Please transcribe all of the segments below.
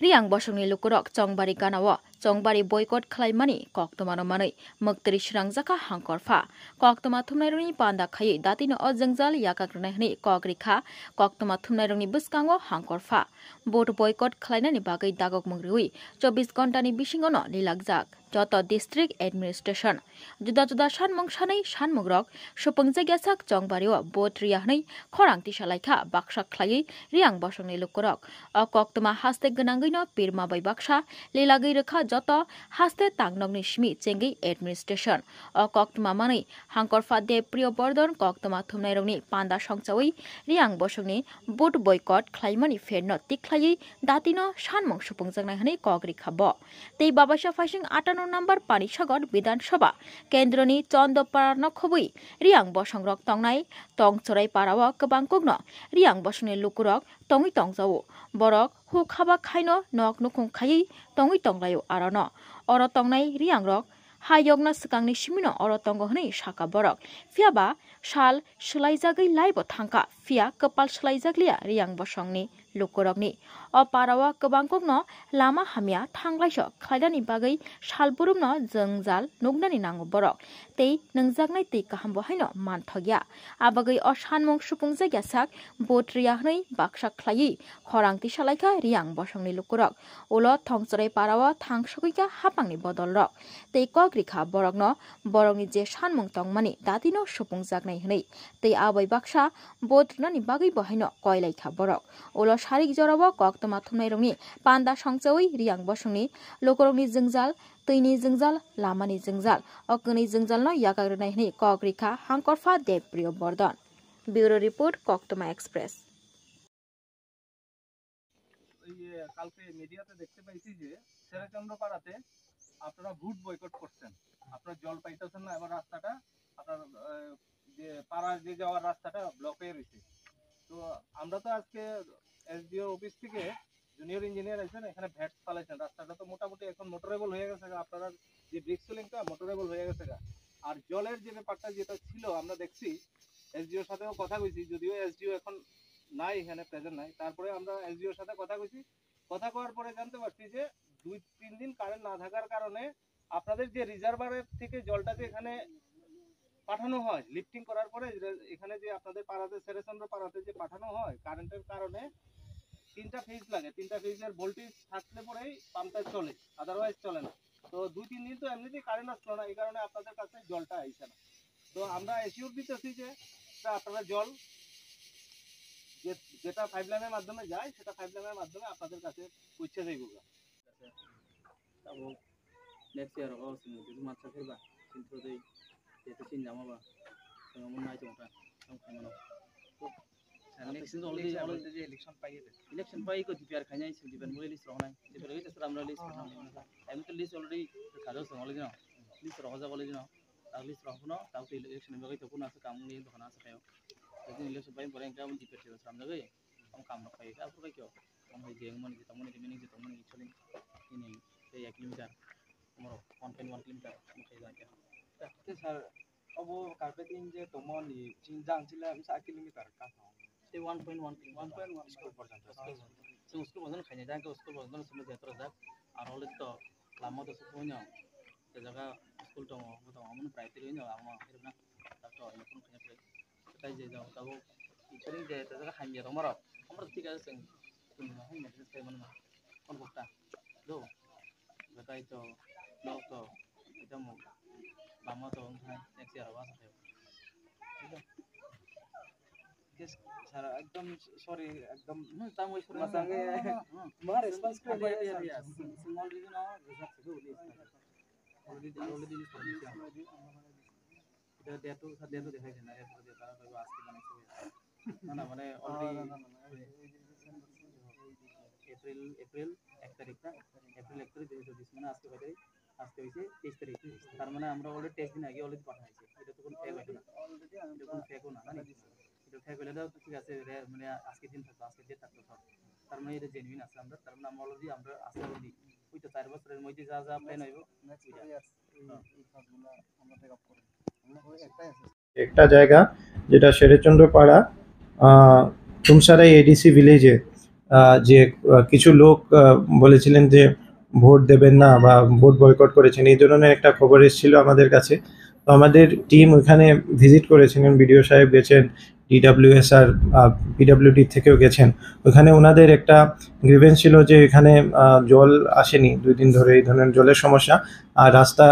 रियांग बसंनि लुकुरक चंगबारि गानाव चंगबारि बयकट खालामनानै कक्तमानो मानै मोक्तरि स्रांजाका हांकरफा कक्तमा थुमनायरंनि पान्दा खायै दातिनो अजंजाल याकाग्रनाय हनै कग्रिखा कक्तमा थुमनायरंनि बुस्कांगो हांकरफा बोट बयकट खालायनायनि बागै दागक मंग्रिउइ 24 घन्टानि बिसिङावनो लिलाकजाक जत डिस्ट्रिक्ट एडमिनिस्ट्रेशन जुदा जुदा सानमंग सानै सानमंग्रक सुपंजाग्यासाक चंगबारिव बोट रिया हनै खरांति सालायखा बाक्सा खायै रियांग बसंनि लुकुरक अ कक्तमा हास्ते गनांगैनो पिरमा बै बाक्सा लिलागै रोखा जत हास्ते तांगनगनि सिमी चेंगै एडमिनिस्ट्रेशन अ कक्तमा मानै हांकरफा देव प्रिय बर्धन कक्तमा थुमनायरंनि पान्दा संचावै रियांग बसंनि बोट बयकट खालायमानि फेरनो तिख्लायै दातिनो सानमंग सुपंजागनाय हनै कग्रि खाब तै बाबासा फाइसिं 58 नम्बर पानिसागर विधानसभा केन्द्रनि चन्दपारा नखबै रियांग बसंरक तंनाय तंचराय पाराव गोबां कुगनो रियांग बसंनि लुकुरक तङै तंजावो बरक हु खाबा खायनो नक नुखुं खायै तङै तंलायो आरनो अर तंनाय रियांग रक हायगनो सिगांनि सिमिनो अर तंग हनै साका बरक फियाबा साल सोलायजागै लाइबो थांखा फिया कपाल सोलायजागलिया रियांग बसंनि लुकुरकनि अ पाराव गोबां कुगनो लामा हामिया थांलायसो खायदानि बागै सालबुरुमनो जोंजाल नुगनानि नांगो बरक तै नोंजागनाय तै काहामबो हायनो मानथगिया आबागै अ सानमंग सुपुंजाग्या साक बोट्रिया हनै बाक्सा खायै खरांति सालायखा रियांग बसंनि लुकुरक उलो थंचराय पाराव थांसगैका हापांनि बदल रक तै कग्रिखा बरकनो बरकनि जे सानमंग तंमानि दातिनो सुपुंजागनाय हनै तै आबै बाक्सा बोट्रनानि बागै बहायनो कयलायखा बरक उलो सारिक जराव कक्तमा थुमनायरंनि पान्दा संचावै रियांग बसंनि लुकुरकनि जोंजाल तैनि जोंजाल लामानि जोंजाल अकनि जोंजालनो यागाग्रनाय हनै कग्रिखा हांकरफा देवप्रिय बर्धन ब्यूरो रिपोर्ट कक्तमा एक्सप्रेस। কালকে মিডিয়াতে দেখতে পাইছি যে শেরেচন্দ্রপাড়াতে আপনারা ভোট বয়কট করছেন, আপনারা জল পাইতেছেন না, এবার রাস্তাটা আপনার যে পাড়ার যে যাওয়ার রাস্তাটা ব্লক হয়ে রয়েছে। তো আমরা তো আজকে এসডিও অফিস থেকে জুনিয়র ইঞ্জিনিয়ার আছেন, এখানে ভ্যাট চালাইছেন, রাস্তাটা তো মোটামুটি এখন মোটরেবল হয়ে গেছে, আপনারা যে ব্রিক সিলিংটা মোটরেবল হয়ে গেছে। আর জলের যে ব্যাপারটা যেটা ছিল আমরা দেখছি এসডিওর সাথেও কথা কইছি, যদিও এসডিও এখন নাই এখানে প্রেজেন্ট নাই, তারপরে আমরা এসডিওর সাথে কথা কইছি। কথা কওয়ার পরে জানতে পারছি যে 2-3 দিন কারেন্ট না থাকার কারণে আপনাদের যে রিজার্ভারের থেকে জলটা যে এখানে পাঠানো হয় লিফটিং করার পরে এখানে যে আপনাদের পাড়াতে শেরেচন্দ্র পাড়াতে যে পাঠানো হয় কারেন্টের কারণে 3টা ফেজ লাগে, 3টা ফেজের ভোল্টেজ থাকলে পরেই পাম্পটা চলে, আদারওয়াইজ চলে না। তো 2-3 দিন তো এমনিতেই কারেন্ট আসলো না, এই কারণে আপনাদের কাছে জলটা আইছে না। তো আমরা এসিওর দিতেছি যে আপনারা জল যেটা পাইপলাইনের মাধ্যমে যায় সেটা পাইপলাইনের মাধ্যমে আপনাদের কাছে পৌঁছে যাইব। তারপর নেক্সট ইয়ার আবার কিছু মাত্রা ফেলবা কিন্তু এই যেটা চিন জামাবা মন নাই তোমরা খামানো নেক্সট ইজ অলরেডি যে ইলেকশন পাই কো ডিপিআর খাইনাই সে ডিপেন্ড বলে লিস্ট রহনাই ডিপেন্ড হইতে স্যার আমরা লিস্ট রহনা আমি তো লিস্ট অলরেডি কাজও অলরেডি না লিস্ট রহজা বলে না তার লিস্ট রহনো তাও ইলেকশন বাকি তো কোন আছে কাম নিয়ে দোকান আছে খায় যদি ইলেকশন পাই পরে একটা ডিপেন্ড হবে সামনে हम काम रखाई का आपको क्या हम है जे मन जे तमने जे मिनिंग जे तमने चले ini এই 1 কিলোমিটার আমার 1.1 কিলোমিটার মুখে যায় তে স্যার अब कार्पेटिंग जे तमनि जिंजां जिला 1 किलोमीटर का ते 1.1 स्कुल पर्यंत जों स्कुल पर्यंत खाइने जाके स्कुल पर्यंत समझ यात्रा जा আর হলে তো লামা তো সবনো যে জায়গা স্কুল তো আমন প্রাইভেট হইনো আমা এরনা তাতো এখন খাইনে তাই যে যাও তাও ইছরিং যে জায়গা খাইনে তোমার আমরা ঠিক আছে তুমি হয় না সেই মানে কোন কথা দো তাই তো লোক তো একদম লামা তো নেক্সট ইয়ার আবার আছে ঠিক আছে yes sir একদম সরি একদম তাম ওই সরি মাসাঙ্গে মার রেসপন্স করে দিয়া স্মল রিজন রিজার্ভ থেকে অলরেডি এটা ডেটু ডেটু দেখাইছে না এর পরে তারা কইবা আজকে বানাইছে না মানে অলরেডি এপ্রিল 1 তারিখ না এপ্রিল 1 তারিখ 2020 মানে আজকে কত তারিখ আজকে হইছে 23 তারিখ তার মানে আমরা অলরেডি 23 দিন আগে অলরেডি পাঠাইছি এটা তো কোন ফেক হইতো না অলরেডি আমি কোন ফেকও না জানি এটা ফেক হলে তো ঠিক আছে মানে আজকে দিন থাকতো আজকে ডেট থাকতো সব তার মানে এটা জেনুইন আছে আমরা তার মানে আমরা অলরেডি আমরা আজকে অলরেডি ওই তো 4 বছরের মধ্যে যা যা প্ল্যান হইবো নেক্সট ইয়ার এই কাজগুলো আমরা টেক আপ করব আমরা ওই একটাই আছে একটা জায়গা যেটা শেরেচন্দ্রপাড়া তুমসারাই এডিসি ভিলেজে যে কিছু লোক বলেছিলেন যে ভোট দেবেন না বা ভোট বয়কট করেছেন, এই ধরনের একটা খবর এসেছিল আমাদের কাছে। তো আমাদের টিম ওখানে ভিজিট করেছিলেন, বিডিও সাহেব গেছেন, ডিডাব্লিউএস আর পিডাব্লিউডি থেকেও গেছেন। ওখানে ওনাদের একটা গ্রিভেন্স ছিল যে এখানে জল আসেনি 2 দিন ধরে, এই ধরনের জলের সমস্যা, আর রাস্তা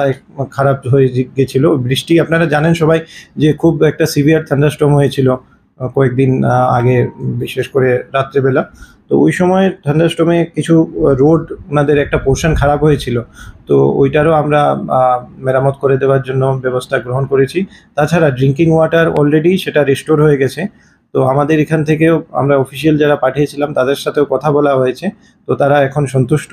খারাপ হয়ে গেছিল। বৃষ্টি আপনারা জানেন সবাই যে খুব একটা সিভিয়ার থান্ডারস্টর্ম হয়েছিল কয়েকদিন আগে, বিশেষ করে রাত্রেবেলা। তো ওই সময় থান্ডারস্টর্মে কিছু রোড ওনাদের একটা পোর্শন খারাপ হয়েছিল, তো ওইটারও আমরা মেরামত করে দেওয়ার জন্য ব্যবস্থা গ্রহণ করেছি। তাছাড়া ড্রিঙ্কিং ওয়াটার অলরেডি সেটা রিস্টোর হয়ে গেছে। তো আমাদের এখান থেকেও আমরা অফিসিয়াল যারা পাঠিয়েছিলাম তাদের সাথেও কথা বলা হয়েছে, তো তারা এখন সন্তুষ্ট।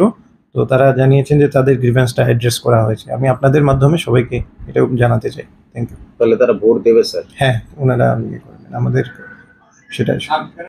তো তারা জানিয়েছেন যে তাদের গ্রিভেন্সটা অ্যাড্রেস করা হয়েছে। আমি আপনাদের মাধ্যমে সবাইকে এটাও জানাতে চাই। Thank you. তাহলে তারা ভোট দেবে স্যার? হ্যাঁ, ওনারা ইয়ে করবেন আমাদের, সেটাই।